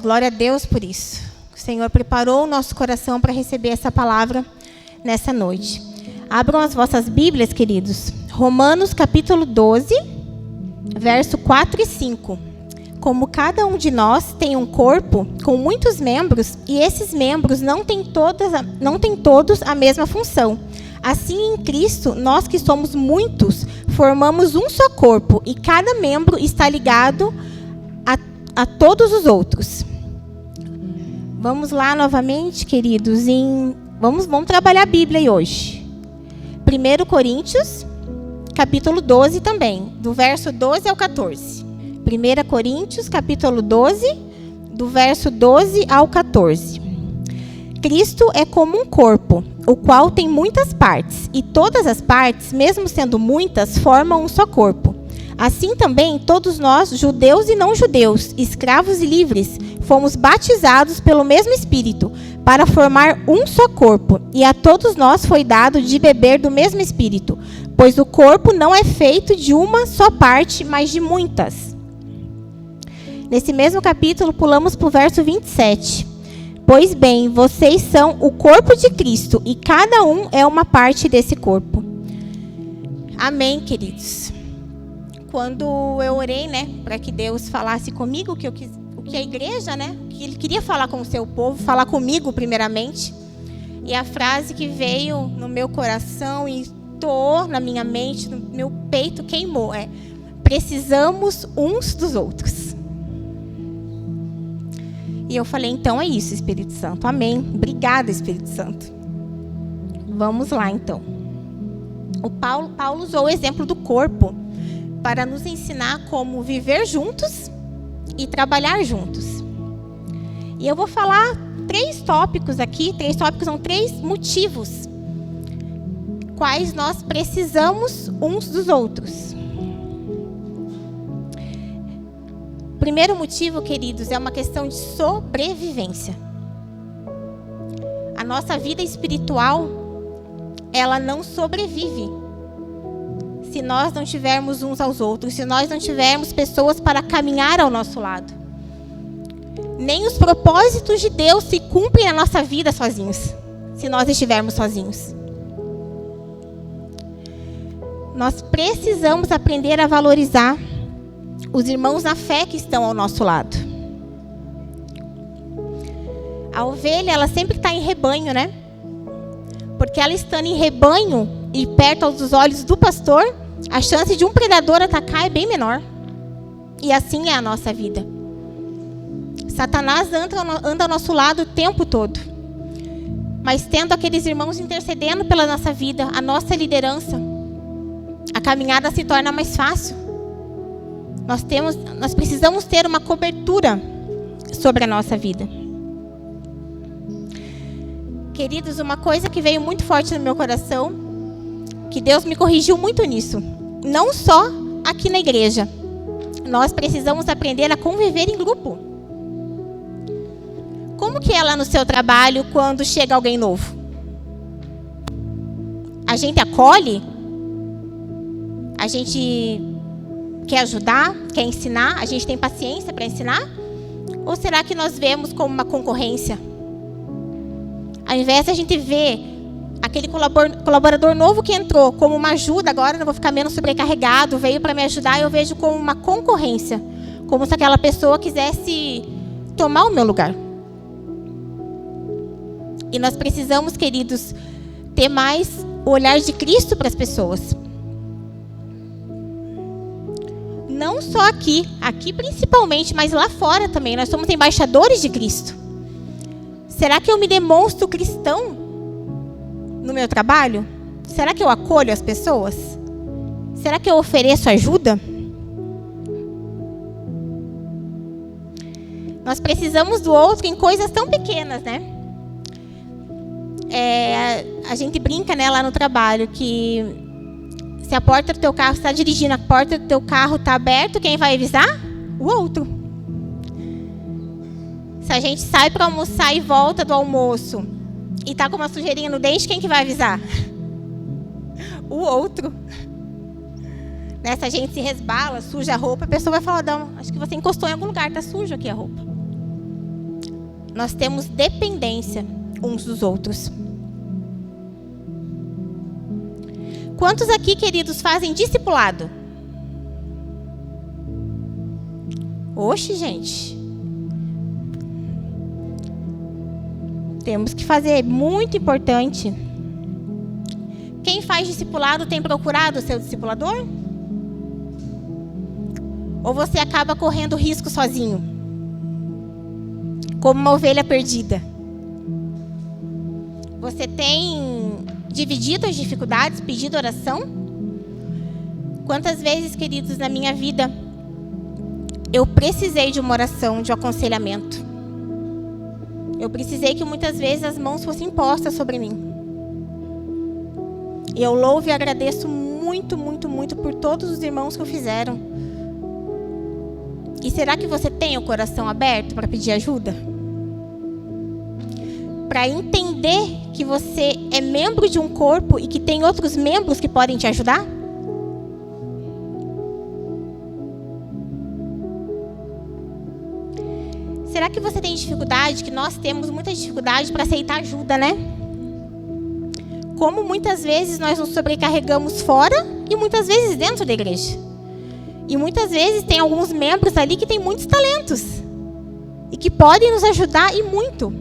Glória a Deus por isso. O Senhor preparou o nosso coração para receber essa palavra nessa noite. Abram as vossas Bíblias, queridos. Romanos capítulo 12, verso 4 e 5. Como cada um de nós tem um corpo com muitos membros, e esses membros não têm todos a mesma função. Assim, em Cristo, nós que somos muitos, formamos um só corpo, e cada membro está ligado a todos os outros. Vamos lá novamente, queridos, vamos trabalhar a Bíblia aí hoje. 1 Coríntios, capítulo 12 também, do verso 12 ao 14. 1 Coríntios, capítulo 12, do verso 12 ao 14. Cristo é como um corpo, o qual tem muitas partes, e todas as partes, mesmo sendo muitas, formam um só corpo. Assim também, todos nós, judeus e não judeus, escravos e livres, fomos batizados pelo mesmo Espírito, para formar um só corpo, e a todos nós foi dado de beber do mesmo Espírito, pois o corpo não é feito de uma só parte, mas de muitas. Nesse mesmo capítulo, pulamos para o verso 27. Pois bem, vocês são o corpo de Cristo, e cada um é uma parte desse corpo. Amém, queridos. Quando eu orei, para que Deus falasse comigo, o que a igreja, que Ele queria falar com o seu povo, falar comigo primeiramente. E a frase que veio no meu coração e estourou na minha mente, no meu peito, queimou, é: precisamos uns dos outros. E eu falei, então é isso, Espírito Santo. Amém. Obrigada, Espírito Santo. Vamos lá, então. O Paulo usou o exemplo do corpo para nos ensinar como viver juntos e trabalhar juntos. E eu vou falar 3 tópicos aqui. 3 tópicos são 3 motivos quais nós precisamos uns dos outros. O primeiro motivo, queridos, é uma questão de sobrevivência. A nossa vida espiritual, ela não sobrevive se nós não tivermos uns aos outros, se nós não tivermos pessoas para caminhar ao nosso lado. Nem os propósitos de Deus se cumprem na nossa vida sozinhos, se nós estivermos sozinhos. Nós precisamos aprender a valorizar os irmãos na fé que estão ao nosso lado. A ovelha, ela sempre está em rebanho, Porque ela estando em rebanho e perto dos olhos do pastor, a chance de um predador atacar é bem menor. E assim é a nossa vida. Satanás anda ao nosso lado o tempo todo. Mas tendo aqueles irmãos intercedendo pela nossa vida, a nossa liderança, a caminhada se torna mais fácil. Nós precisamos ter uma cobertura sobre a nossa vida. Queridos, uma coisa que veio muito forte no meu coração, que Deus me corrigiu muito nisso, não só aqui na igreja. Nós precisamos aprender a conviver em grupo. Como que é lá no seu trabalho quando chega alguém novo? A gente acolhe? A gente quer ajudar? Quer ensinar? A gente tem paciência para ensinar? Ou será que nós vemos como uma concorrência? Ao invés de a gente ver aquele colaborador novo que entrou como uma ajuda, agora eu vou ficar menos sobrecarregado, veio para me ajudar, eu vejo como uma concorrência. Como se aquela pessoa quisesse tomar o meu lugar. E nós precisamos, queridos, ter mais o olhar de Cristo para as pessoas. Não só aqui principalmente, mas lá fora também. Nós somos embaixadores de Cristo. Será que eu me demonstro cristão no meu trabalho? Será que eu acolho as pessoas? Será que eu ofereço ajuda? Nós precisamos do outro em coisas tão pequenas, A gente brinca, lá no trabalho, que se a porta do teu carro está dirigindo, a porta do teu carro está aberta, quem vai avisar? O outro. Se a gente sai para almoçar e volta do almoço e está com uma sujeirinha no dente, quem que vai avisar? O outro. Se a gente se resbala, suja a roupa, a pessoa vai falar, não, acho que você encostou em algum lugar, está sujo aqui a roupa. nós temos dependência uns dos outros. Quantos aqui, queridos, fazem discipulado? Oxe, gente. Temos que fazer, muito importante. Quem faz discipulado tem procurado o seu discipulador? Ou você acaba correndo risco sozinho? Como uma ovelha perdida? Você tem dividido as dificuldades, pedido oração? Quantas vezes, queridos, na minha vida, eu precisei de uma oração, de um aconselhamento. Eu precisei que muitas vezes as mãos fossem postas sobre mim. E eu louvo e agradeço muito, muito, muito por todos os irmãos que o fizeram. E será que você tem o coração aberto para pedir ajuda? Para entender que você é membro de um corpo e que tem outros membros que podem te ajudar? Será que você tem dificuldade, que nós temos muita dificuldade para aceitar ajuda, né? Como muitas vezes nós nos sobrecarregamos fora e muitas vezes dentro da igreja. E muitas vezes tem alguns membros ali que têm muitos talentos e que podem nos ajudar e muito.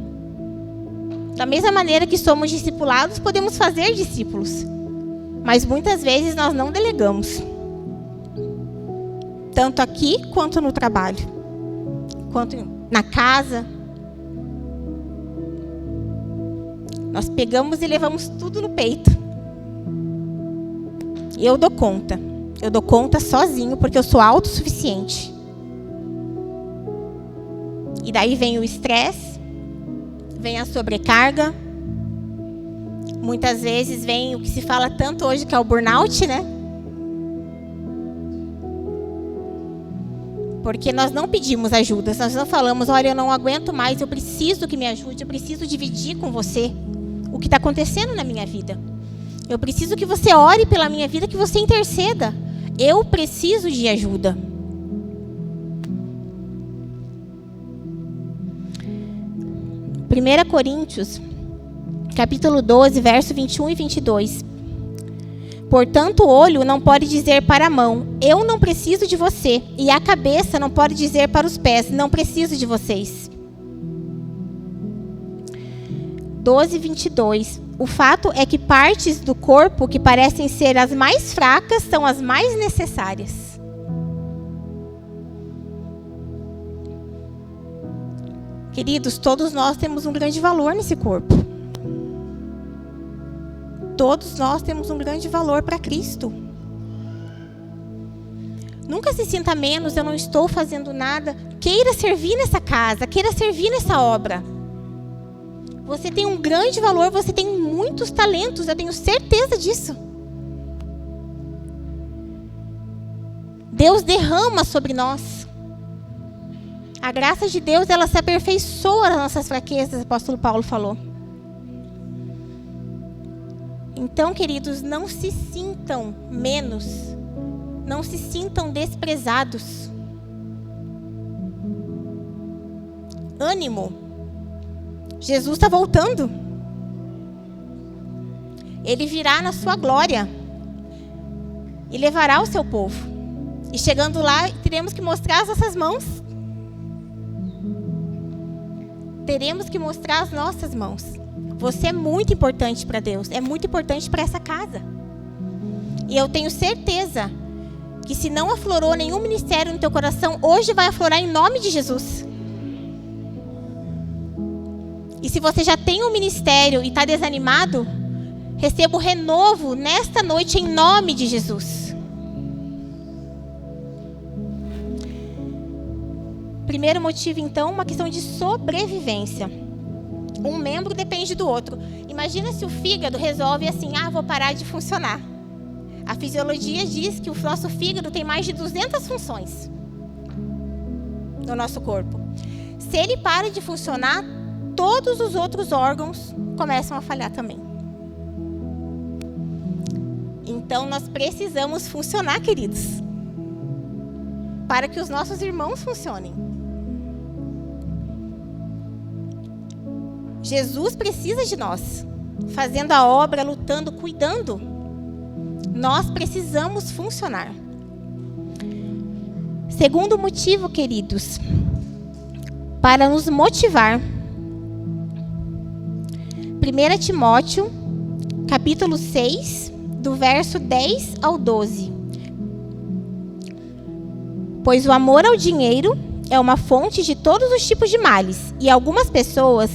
Da mesma maneira que somos discipulados, podemos fazer discípulos. Mas muitas vezes nós não delegamos. Tanto aqui quanto no trabalho. Quanto na casa. Nós pegamos e levamos tudo no peito. Eu dou conta. Eu dou conta sozinho porque eu sou autossuficiente. E daí vem o estresse. Vem a sobrecarga. Muitas vezes vem o que se fala tanto hoje, que é o burnout, né? Porque nós não pedimos ajuda, nós não falamos, olha, eu não aguento mais, eu preciso que me ajude, eu preciso dividir com você o que está acontecendo na minha vida. Eu preciso que você ore pela minha vida, que você interceda. Eu preciso de ajuda. Primeira Coríntios, capítulo 12, verso 21 e 22. Portanto, o olho não pode dizer para a mão, eu não preciso de você. E a cabeça não pode dizer para os pés, não preciso de vocês. 12, 22. O fato é que partes do corpo que parecem ser as mais fracas são as mais necessárias. Queridos, todos nós temos um grande valor nesse corpo. Todos nós temos um grande valor para Cristo. Nunca se sinta menos, eu não estou fazendo nada. Queira servir nessa casa, queira servir nessa obra. Você tem um grande valor, você tem muitos talentos, eu tenho certeza disso. Deus derrama sobre nós. A graça de Deus, ela se aperfeiçoa nas nossas fraquezas, o apóstolo Paulo falou. Então, queridos, não se sintam menos, não se sintam desprezados. Ânimo. Jesus está voltando. Ele virá na sua glória e levará o seu povo. E chegando lá, teremos que mostrar as nossas mãos. Teremos que mostrar as nossas mãos. Você é muito importante para Deus, é muito importante para essa casa. E eu tenho certeza que se não aflorou nenhum ministério no teu coração, hoje vai aflorar em nome de Jesus. E se você já tem um ministério e está desanimado, receba o renovo nesta noite em nome de Jesus. Primeiro motivo, então, uma questão de sobrevivência. Um membro depende do outro. Imagina se o fígado resolve assim, vou parar de funcionar. A fisiologia diz que o nosso fígado tem mais de 200 funções no nosso corpo. Se ele para de funcionar, todos os outros órgãos começam a falhar também. Então, nós precisamos funcionar, queridos, para que os nossos irmãos funcionem. Jesus precisa de nós, fazendo a obra, lutando, cuidando. Nós precisamos funcionar. Segundo motivo, queridos, para nos motivar. 1 Timóteo, capítulo 6, do verso 10 ao 12. Pois o amor ao dinheiro é uma fonte de todos os tipos de males, e algumas pessoas,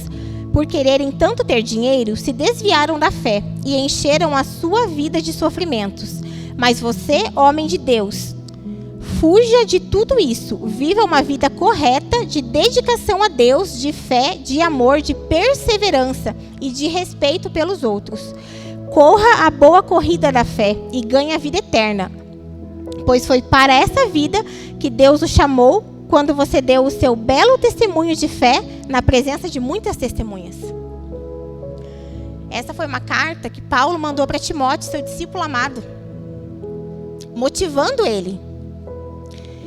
por quererem tanto ter dinheiro, se desviaram da fé e encheram a sua vida de sofrimentos. Mas você, homem de Deus, fuja de tudo isso. Viva uma vida correta, de dedicação a Deus, de fé, de amor, de perseverança e de respeito pelos outros. Corra a boa corrida da fé e ganhe a vida eterna, pois foi para essa vida que Deus o chamou quando você deu o seu belo testemunho de fé na presença de muitas testemunhas. Essa foi uma carta que Paulo mandou para Timóteo, seu discípulo amado, motivando ele.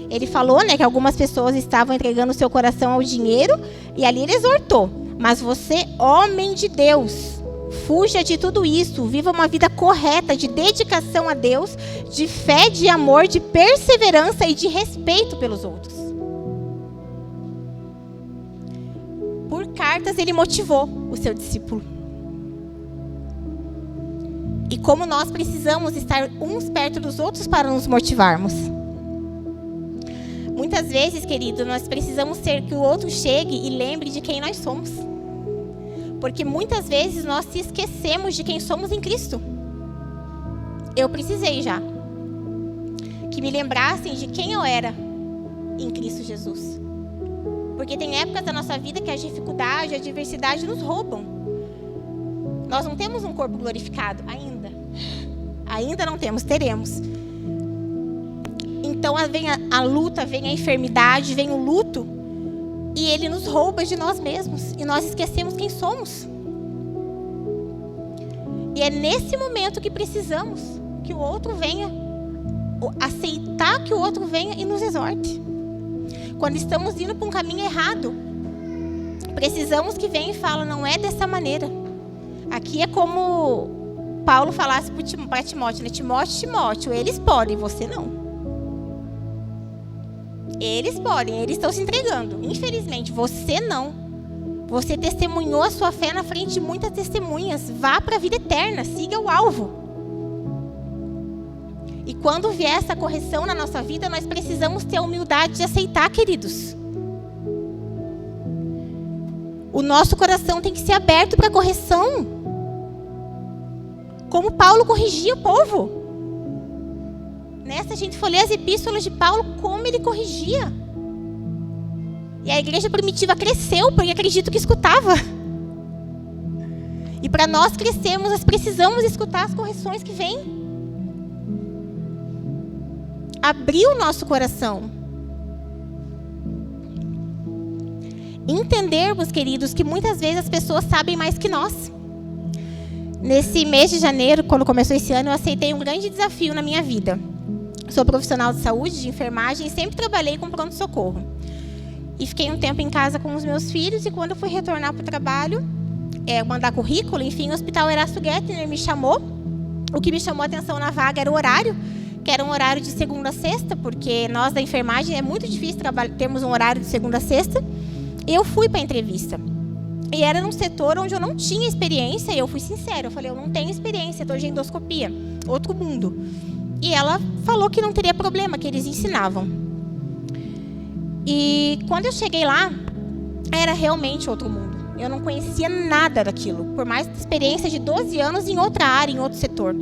Ele falou, que algumas pessoas estavam entregando o seu coração ao dinheiro, e ali ele exortou: mas você, homem de Deus, fuja de tudo isso, viva uma vida correta, de dedicação a Deus, de fé, de amor, de perseverança e de respeito pelos outros. Por cartas ele motivou o seu discípulo. E como nós precisamos estar uns perto dos outros para nos motivarmos. Muitas vezes, querido, nós precisamos ser que o outro chegue e lembre de quem nós somos. Porque muitas vezes nós se esquecemos de quem somos em Cristo. Eu precisei já que me lembrassem de quem eu era em Cristo Jesus. Porque tem épocas da nossa vida que a dificuldade, a adversidade nos roubam. Nós não temos um corpo glorificado ainda. Ainda não temos, teremos. Então vem a luta, vem a enfermidade, vem o luto. E ele nos rouba de nós mesmos. E nós esquecemos quem somos. E é nesse momento que precisamos que o outro venha. Aceitar que o outro venha e nos exorte. Quando estamos indo para um caminho errado, precisamos que venha e fale: não é dessa maneira. Aqui é como Paulo falasse para Timóteo, Timóteo, eles podem, você não. Eles podem, eles estão se entregando. Infelizmente, você não. Você testemunhou a sua fé na frente de muitas testemunhas. Vá para a vida eterna, siga o alvo. E quando vier essa correção na nossa vida, nós precisamos ter a humildade de aceitar, queridos. O nosso coração tem que ser aberto para a correção. Como Paulo corrigia o povo. Se a gente for ler as epístolas de Paulo, como ele corrigia. E a igreja primitiva cresceu, porque acredito que escutava. E para nós crescermos, nós precisamos escutar as correções que vêm. Abrir o nosso coração. Entendermos, queridos, que muitas vezes as pessoas sabem mais que nós. Nesse mês de janeiro, quando começou esse ano, eu aceitei um grande desafio na minha vida. Sou profissional de saúde, de enfermagem, e sempre trabalhei com pronto-socorro. E fiquei um tempo em casa com os meus filhos, e quando eu fui retornar para o trabalho, mandar currículo, enfim, o Hospital Erasto Gettner me chamou. O que me chamou a atenção na vaga era o horário, que era um horário de segunda a sexta, porque nós da enfermagem é muito difícil termos um horário de segunda a sexta. Eu fui para a entrevista. E era num setor onde eu não tinha experiência, e eu fui sincera, eu falei: eu não tenho experiência, setor de endoscopia, outro mundo. E ela falou que não teria problema, que eles ensinavam. E quando eu cheguei lá, era realmente outro mundo. Eu não conhecia nada daquilo, por mais experiência de 12 anos em outra área, em outro setor.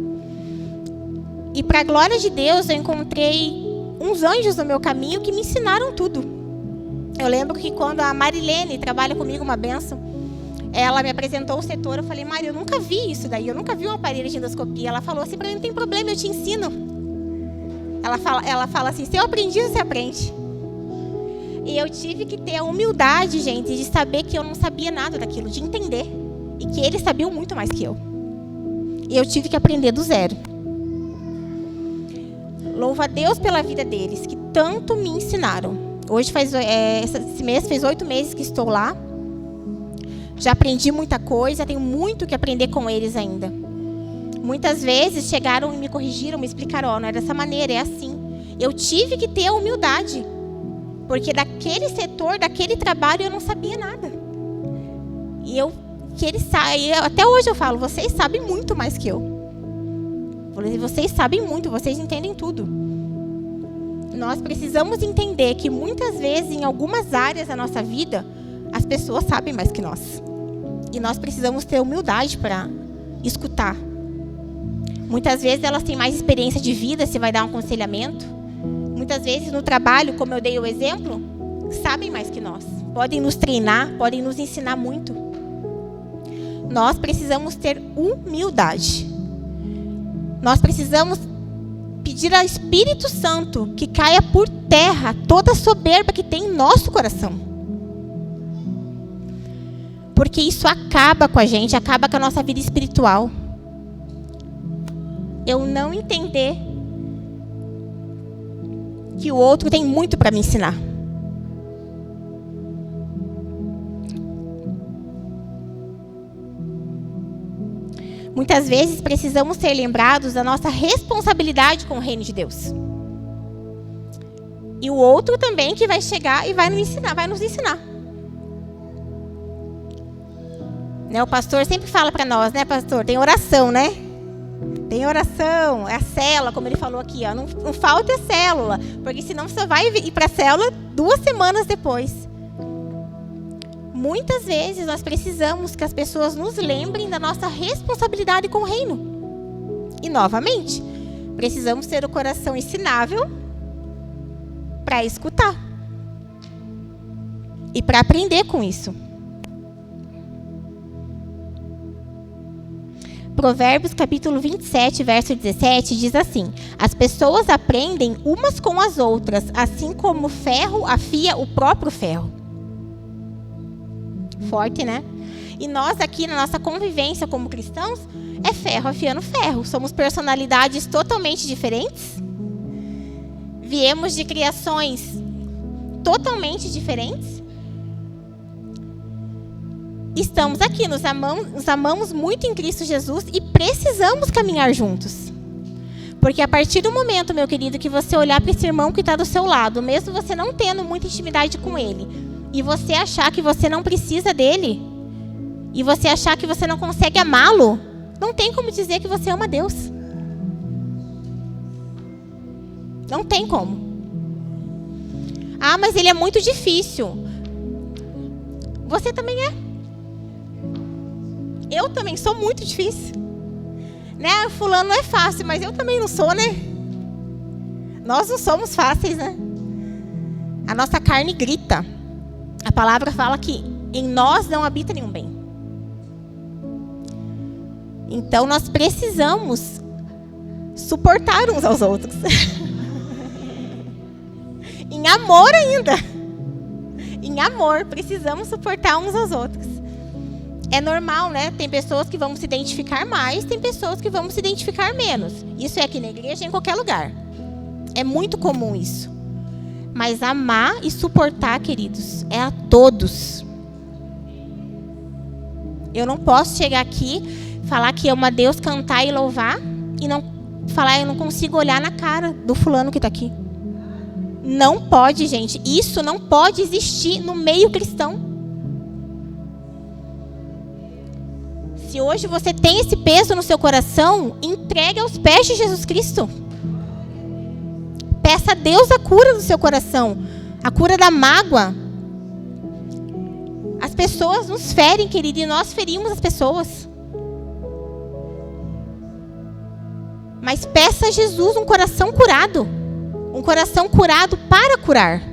E para a glória de Deus, eu encontrei uns anjos no meu caminho que me ensinaram tudo. Eu lembro que quando a Marilene trabalha comigo, uma bênção, ela me apresentou o setor, eu falei: Mari, eu nunca vi isso daí, eu nunca vi um aparelho de endoscopia. Ela falou assim para mim: não tem problema, eu te ensino. Ela fala assim: se eu aprendi, você aprende. E eu tive que ter a humildade, gente, de saber que eu não sabia nada daquilo, de entender. E que eles sabiam muito mais que eu. E eu tive que aprender do zero. Louvo a Deus pela vida deles, que tanto me ensinaram. Hoje esse mês fez 8 meses que estou lá. Já aprendi muita coisa, tenho muito que aprender com eles ainda. Muitas vezes chegaram e me corrigiram, me explicaram, não é dessa maneira, é assim. Eu tive que ter a humildade, porque daquele setor, daquele trabalho, eu não sabia nada. E até hoje eu falo, vocês sabem muito mais que eu. Vocês sabem muito, vocês entendem tudo. Nós precisamos entender que muitas vezes, em algumas áreas da nossa vida, as pessoas sabem mais que nós. E nós precisamos ter humildade para escutar. Muitas vezes elas têm mais experiência de vida, se vai dar um aconselhamento. Muitas vezes no trabalho, como eu dei o exemplo, sabem mais que nós. Podem nos treinar, podem nos ensinar muito. Nós precisamos ter humildade. Nós precisamos pedir ao Espírito Santo que caia por terra toda a soberba que tem em nosso coração. Porque isso acaba com a gente, acaba com a nossa vida espiritual. Eu não entender que o outro tem muito para me ensinar. Muitas vezes precisamos ser lembrados da nossa responsabilidade com o reino de Deus. E o outro também que vai chegar e vai nos ensinar. Né, o pastor sempre fala para nós, né, pastor? Tem oração, né? Tem oração, é a célula, como ele falou aqui, ó. Não falta a célula, porque senão você vai ir para a célula 2 semanas depois. Muitas vezes nós precisamos que as pessoas nos lembrem da nossa responsabilidade com o reino. E novamente, precisamos ter o coração ensinável para escutar e para aprender com isso. Provérbios capítulo 27, verso 17, diz assim: as pessoas aprendem umas com as outras, assim como o ferro afia o próprio ferro. Forte, né? E nós aqui na nossa convivência como cristãos, é ferro afiando ferro. Somos personalidades totalmente diferentes. Viemos de criações totalmente diferentes. Estamos aqui, nos amamos muito em Cristo Jesus e precisamos caminhar juntos. Porque a partir do momento, meu querido, que você olhar para esse irmão que está do seu lado, mesmo você não tendo muita intimidade com ele, e você achar que você não precisa dele, e você achar que você não consegue amá-lo, não tem como dizer que você ama Deus. Não tem como. Ah, mas ele é muito difícil. Você também é. Eu também sou muito difícil. Né? Fulano não é fácil, mas eu também não sou, né? Nós não somos fáceis, né? A nossa carne grita. A palavra fala que em nós não habita nenhum bem. Então nós precisamos suportar uns aos outros. Em amor ainda. Em amor, precisamos suportar uns aos outros. É normal, né? Tem pessoas que vão se identificar mais, tem pessoas que vão se identificar menos. Isso é aqui na igreja, em qualquer lugar. É muito comum isso. Mas amar e suportar, queridos, é a todos. Eu não posso chegar aqui, falar que amo a Deus, cantar e louvar, e não falar, eu não consigo olhar na cara do fulano que está aqui. Não pode, gente. Isso não pode existir no meio cristão. Se hoje você tem esse peso no seu coração, entregue aos pés de Jesus Cristo. Peça a Deus a cura do seu coração, a cura da mágoa. As pessoas nos ferem, querido, e nós ferimos as pessoas. Mas peça a Jesus um coração curado. Um coração curado para curar.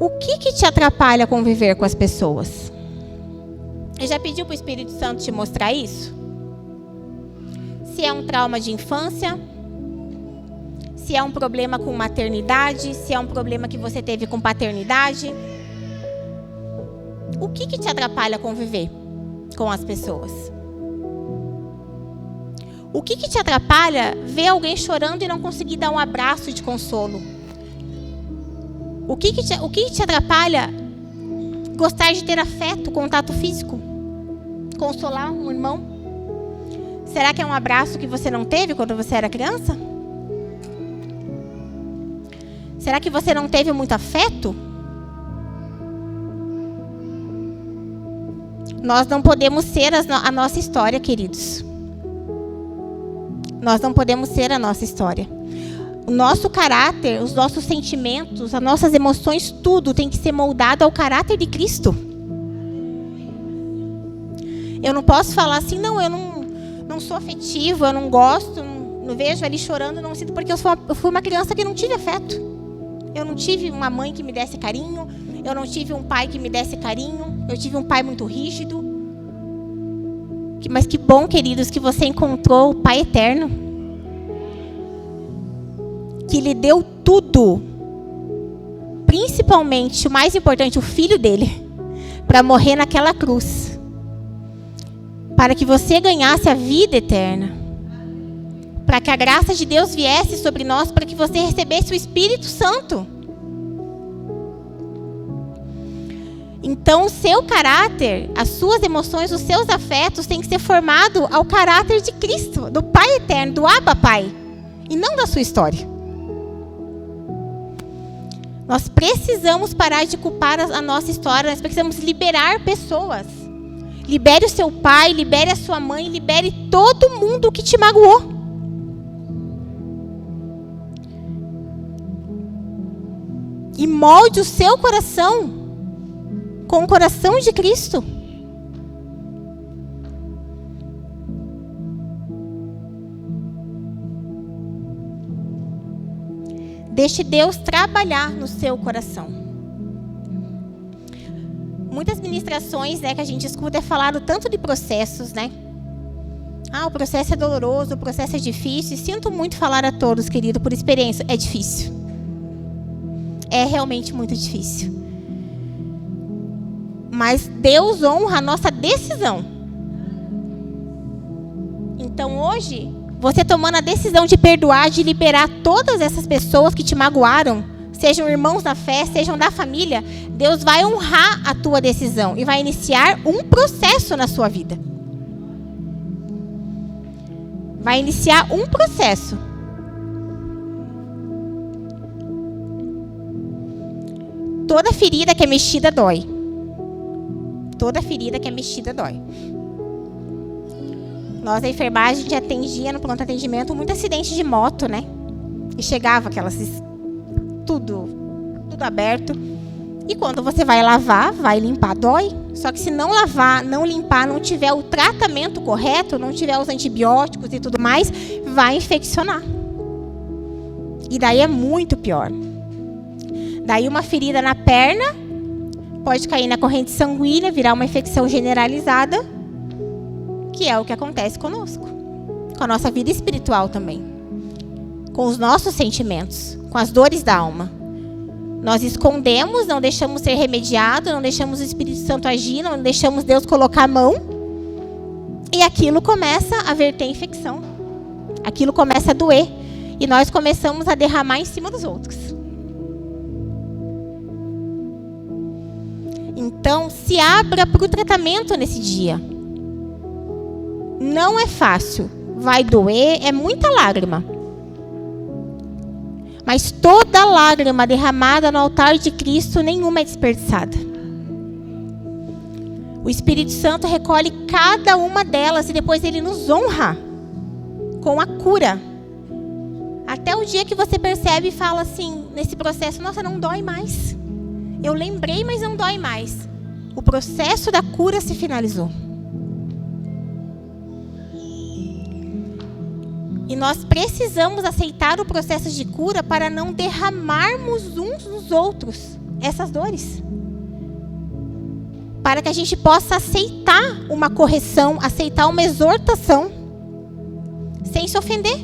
O que te atrapalha conviver com as pessoas? Você já pediu para o Espírito Santo te mostrar isso? Se é um trauma de infância, se é um problema com maternidade, se é um problema que você teve com paternidade. O que te atrapalha conviver com as pessoas? O que te atrapalha ver alguém chorando e não conseguir dar um abraço de consolo? O que te atrapalha gostar de ter afeto, contato físico? Consolar um irmão? Será que é um abraço que você não teve quando você era criança? Será que você não teve muito afeto? Nós não podemos ser a nossa história, queridos. Nós não podemos ser a nossa história. O nosso caráter, os nossos sentimentos, as nossas emoções, tudo tem que ser moldado ao caráter de Cristo. Eu não posso falar assim, não, eu não sou afetivo, eu não gosto, não vejo ali chorando, não sinto, porque eu fui uma criança que não tive afeto. Eu não tive uma mãe que me desse carinho, eu não tive um pai que me desse carinho, eu tive um pai muito rígido. Mas que bom, queridos, que você encontrou o Pai Eterno, que lhe deu tudo, principalmente, o mais importante, o Filho dele, para morrer naquela cruz, para que você ganhasse a vida eterna, para que a graça de Deus viesse sobre nós, para que você recebesse o Espírito Santo. Então, o seu caráter, as suas emoções, os seus afetos têm que ser formado ao caráter de Cristo, do Pai Eterno, do Abba Pai, e não da sua história. Nós precisamos parar de culpar a nossa história, nós precisamos liberar pessoas. Libere o seu pai, libere a sua mãe, libere todo mundo que te magoou. E molde o seu coração com o coração de Cristo. Deixe Deus trabalhar no seu coração. Muitas ministrações, que a gente escuta é falado tanto de processos, o processo é doloroso, o processo é difícil. E sinto muito falar a todos, querido, por experiência, é difícil. É realmente muito difícil. Mas Deus honra a nossa decisão. Então hoje, você tomando a decisão de perdoar, de liberar todas essas pessoas que te magoaram, sejam irmãos na fé, sejam da família, Deus vai honrar a tua decisão e vai iniciar um processo na sua vida. Vai iniciar um processo. Toda ferida que é mexida dói. Toda ferida que é mexida dói. Nós, da enfermagem, a gente atendia no pronto atendimento muito acidente de moto, E chegava aquelas... Tudo aberto. E quando você vai lavar, vai limpar, dói. Só que se não lavar, não limpar, não tiver o tratamento correto, não tiver os antibióticos e tudo mais, vai infeccionar. E daí é muito pior. Daí uma ferida na perna pode cair na corrente sanguínea, virar uma infecção generalizada, que é o que acontece conosco. Com a nossa vida espiritual também. Com os nossos sentimentos, com as dores da alma. Nós escondemos, não deixamos ser remediado, não deixamos o Espírito Santo agir, não deixamos Deus colocar a mão. E aquilo começa a verter infecção. Aquilo começa a doer. E nós começamos a derramar em cima dos outros. Então, se abra para o tratamento nesse dia. Não é fácil. Vai doer, é muita lágrima. Mas toda lágrima derramada no altar de Cristo, nenhuma é desperdiçada. O Espírito Santo recolhe cada uma delas e depois ele nos honra com a cura. Até o dia que você percebe e fala assim, nesse processo, nossa, não dói mais. Eu lembrei, mas não dói mais. O processo da cura se finalizou. E nós precisamos aceitar o processo de cura para não derramarmos uns nos outros essas dores. Para que a gente possa aceitar uma correção, aceitar uma exortação, sem se ofender.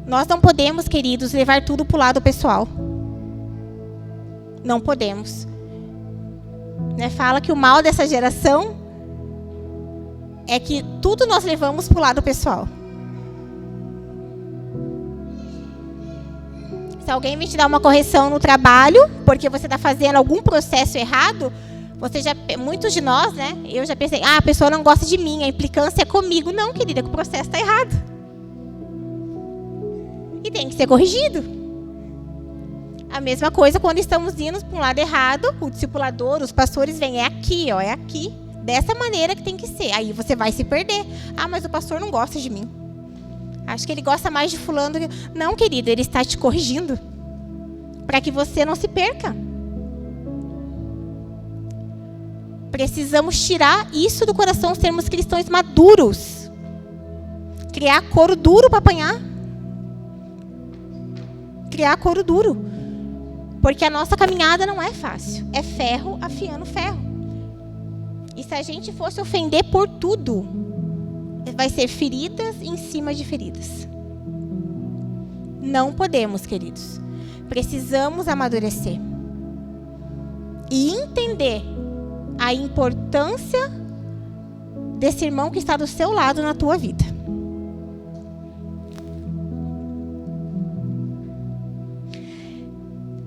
Nós não podemos, queridos, levar tudo para o lado pessoal. Não podemos. né, fala que o mal dessa geração é que tudo nós levamos para o lado pessoal. Se alguém me te dar uma correção no trabalho, porque você está fazendo algum processo errado, muitos de nós, né? Eu já pensei, a pessoa não gosta de mim, a implicância é comigo. Não, querida, que o processo está errado. E tem que ser corrigido. A mesma coisa quando estamos indo para um lado errado, o discipulador, os pastores vêm, é aqui, ó, é aqui. Dessa maneira que tem que ser. Aí você vai se perder. Mas o pastor não gosta de mim. Acho que ele gosta mais de fulano. Não, querido, ele está te corrigindo. Para que você não se perca. Precisamos tirar isso do coração, sermos cristãos maduros. Criar couro duro para apanhar. Criar couro duro. Porque a nossa caminhada não é fácil. É ferro afiando ferro. E se a gente fosse ofender por tudo, vai ser feridas em cima de feridas. Não podemos, queridos. Precisamos amadurecer. E entender a importância desse irmão que está do seu lado na tua vida.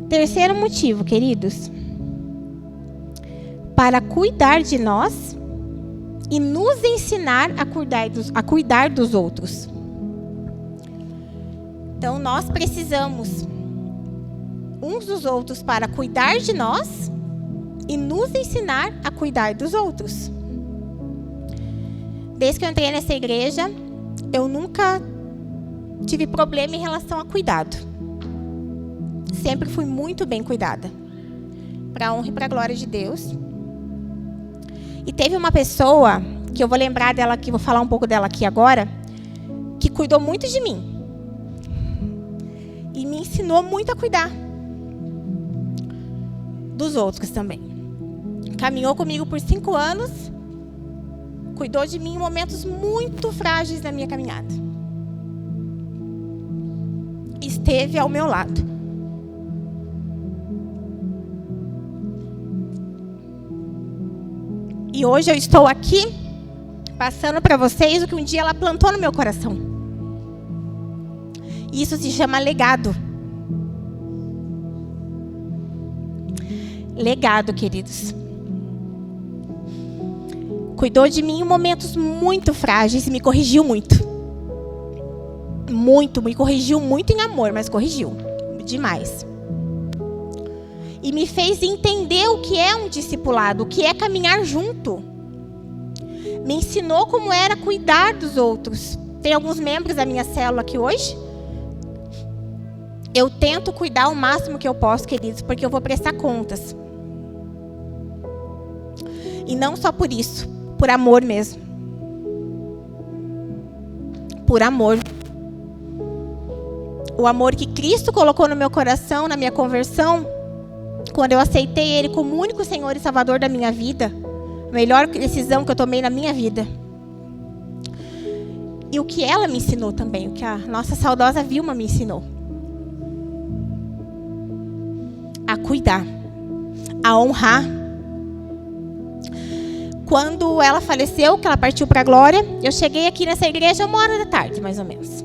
Terceiro motivo, queridos. Para cuidar de nós e nos ensinar a cuidar dos outros. Então, nós precisamos uns dos outros para cuidar de nós e nos ensinar a cuidar dos outros. Desde que eu entrei nessa igreja, eu nunca tive problema em relação a cuidado. Sempre fui muito bem cuidada. Para a honra e para a glória de Deus. E teve uma pessoa, que eu vou lembrar dela aqui, vou falar um pouco dela aqui agora, que cuidou muito de mim. E me ensinou muito a cuidar dos outros também. Caminhou comigo por 5 anos, cuidou de mim em momentos muito frágeis da minha caminhada. Esteve ao meu lado. E hoje eu estou aqui, passando para vocês o que um dia ela plantou no meu coração. Isso se chama legado. Legado, queridos. Cuidou de mim em momentos muito frágeis e me corrigiu muito. Me corrigiu muito em amor, mas corrigiu demais. E me fez entender o que é um discipulado, o que é caminhar junto. Me ensinou como era cuidar dos outros. Tem alguns membros da minha célula aqui hoje. Eu tento cuidar o máximo que eu posso, queridos, porque eu vou prestar contas. E não só por isso, por amor mesmo. Por amor. O amor que Cristo colocou no meu coração, na minha conversão, quando eu aceitei Ele como único Senhor e Salvador da minha vida, a melhor decisão que eu tomei na minha vida. E o que ela me ensinou também, o que a nossa saudosa Vilma me ensinou. A cuidar, a honrar. Quando ela faleceu, que ela partiu para a glória, eu cheguei aqui nessa igreja 13h, mais ou menos.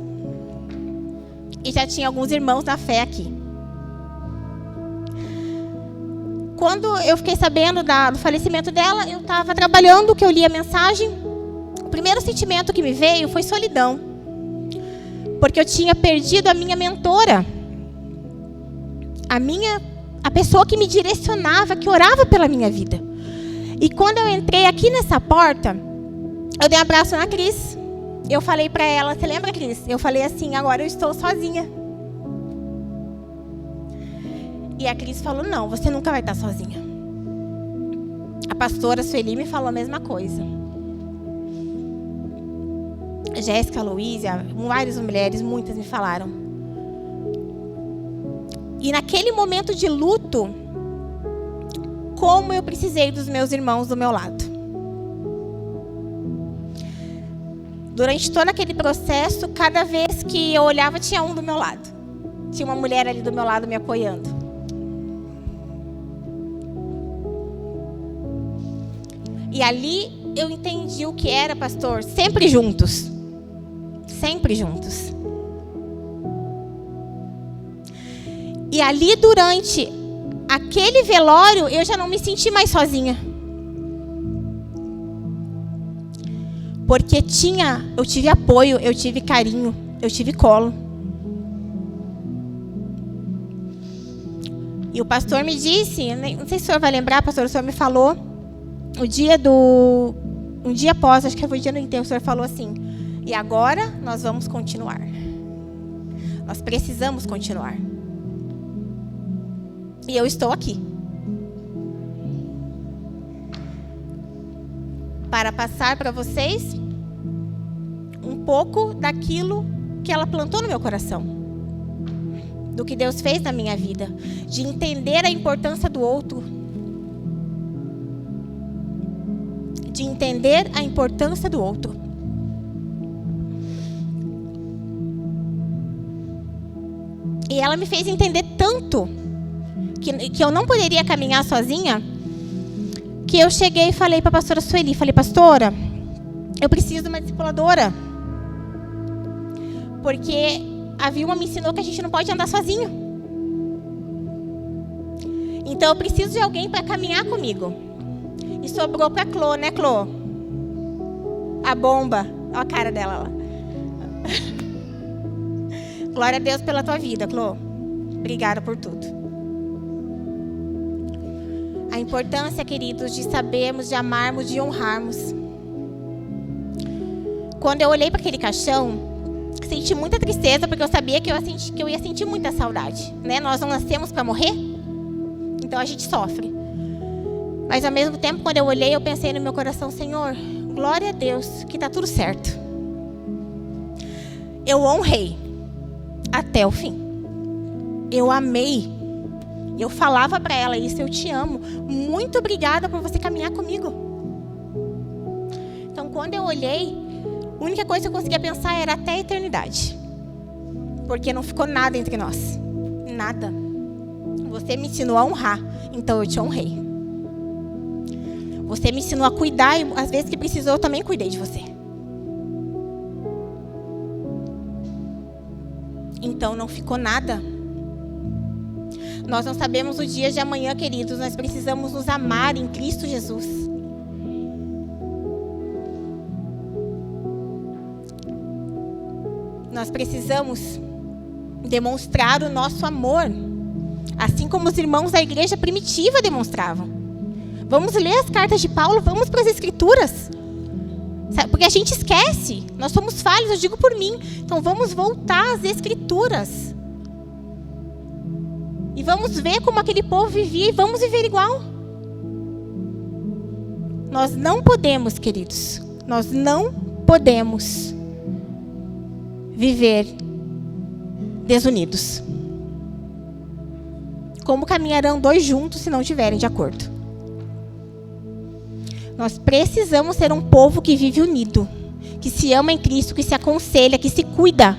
E já tinha alguns irmãos na fé aqui. Quando eu fiquei sabendo do falecimento dela, eu estava trabalhando, que eu li a mensagem. O primeiro sentimento que me veio foi solidão. Porque eu tinha perdido a minha mentora. A pessoa que me direcionava, que orava pela minha vida. E quando eu entrei aqui nessa porta, eu dei um abraço na Cris. Eu falei para ela, você lembra, Cris? Eu falei assim, agora eu estou sozinha. E a Cris falou, não, você nunca vai estar sozinha. A pastora Sueli me falou a mesma coisa. Jéssica, Luísa, várias mulheres, muitas me falaram. E naquele momento de luto, como eu precisei dos meus irmãos do meu lado. Durante todo aquele processo, cada vez que eu olhava, tinha um do meu lado. Tinha uma mulher ali do meu lado me apoiando. E ali eu entendi o que era, pastor, sempre juntos. Sempre juntos. E ali, durante aquele velório, eu já não me senti mais sozinha. Porque eu tive apoio, eu tive carinho, eu tive colo. E o pastor me disse, não sei se o senhor vai lembrar, pastor, o senhor me falou, um dia após, acho que foi o dia do enterro, o senhor falou assim, e agora nós vamos continuar. Nós precisamos continuar. E eu estou aqui. Para passar para vocês um pouco daquilo que ela plantou no meu coração. Do que Deus fez na minha vida. De entender a importância do outro. De entender a importância do outro. E ela me fez entender tanto que eu não poderia caminhar sozinha, que eu cheguei e falei para a pastora Sueli, falei, pastora, eu preciso de uma discipuladora. Porque a Vilma me ensinou que a gente não pode andar sozinho. Então eu preciso de alguém para caminhar comigo. E sobrou para a Clô, né, Clô? A bomba. Olha a cara dela lá. Glória a Deus pela tua vida, Clô. Obrigada por tudo. A importância, queridos, de sabermos, de amarmos, de honrarmos. Quando eu olhei para aquele caixão, senti muita tristeza, porque eu sabia que eu ia sentir muita saudade, né? Nós não nascemos para morrer, então a gente sofre. Mas ao mesmo tempo, quando eu olhei, eu pensei no meu coração, Senhor, glória a Deus, que está tudo certo. Eu honrei até o fim. Eu amei. Eu falava para ela isso, eu te amo. Muito obrigada por você caminhar comigo. Então, quando eu olhei, a única coisa que eu conseguia pensar era até a eternidade. Porque não ficou nada entre nós. Nada. Você me ensinou a honrar, então eu te honrei. Você me ensinou a cuidar e às vezes que precisou, eu também cuidei de você. Então não ficou nada. Nós não sabemos o dia de amanhã, queridos. Nós precisamos nos amar em Cristo Jesus. Nós precisamos demonstrar o nosso amor, assim como os irmãos da igreja primitiva demonstravam. Vamos ler as cartas de Paulo, vamos para as Escrituras. Porque a gente esquece. Nós somos falhos, eu digo por mim. Então vamos voltar às Escrituras. E vamos ver como aquele povo vivia e vamos viver igual. Nós não podemos, queridos, nós não podemos viver desunidos. Como caminharão dois juntos se não estiverem de acordo? Nós precisamos ser um povo que vive unido, que se ama em Cristo, que se aconselha, que se cuida.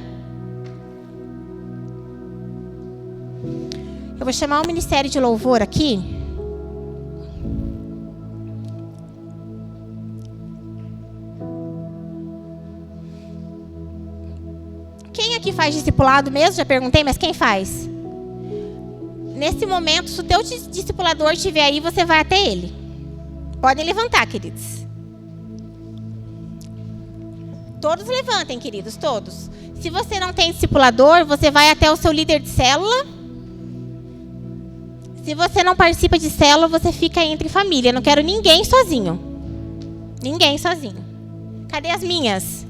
Eu vou chamar o Ministério de Louvor aqui. Quem aqui faz discipulado mesmo? Já perguntei, mas quem faz? Nesse momento, se o teu discipulador estiver aí, você vai até ele. Podem levantar, queridos. Todos levantem, queridos, todos. Se você não tem discipulador, você vai até o seu líder de célula. Se você não participa de célula, você fica entre família. Não quero ninguém sozinho. Ninguém sozinho. Cadê as minhas?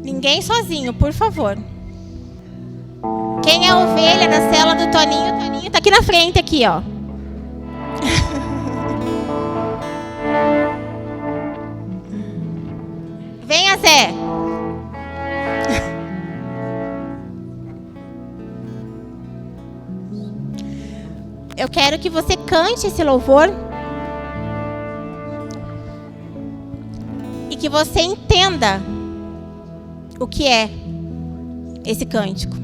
Ninguém sozinho, por favor. Quem é a ovelha da célula do Toninho? O Toninho tá aqui na frente, aqui, ó. Venha, Zé. Eu quero que você cante esse louvor e que você entenda o que é esse cântico.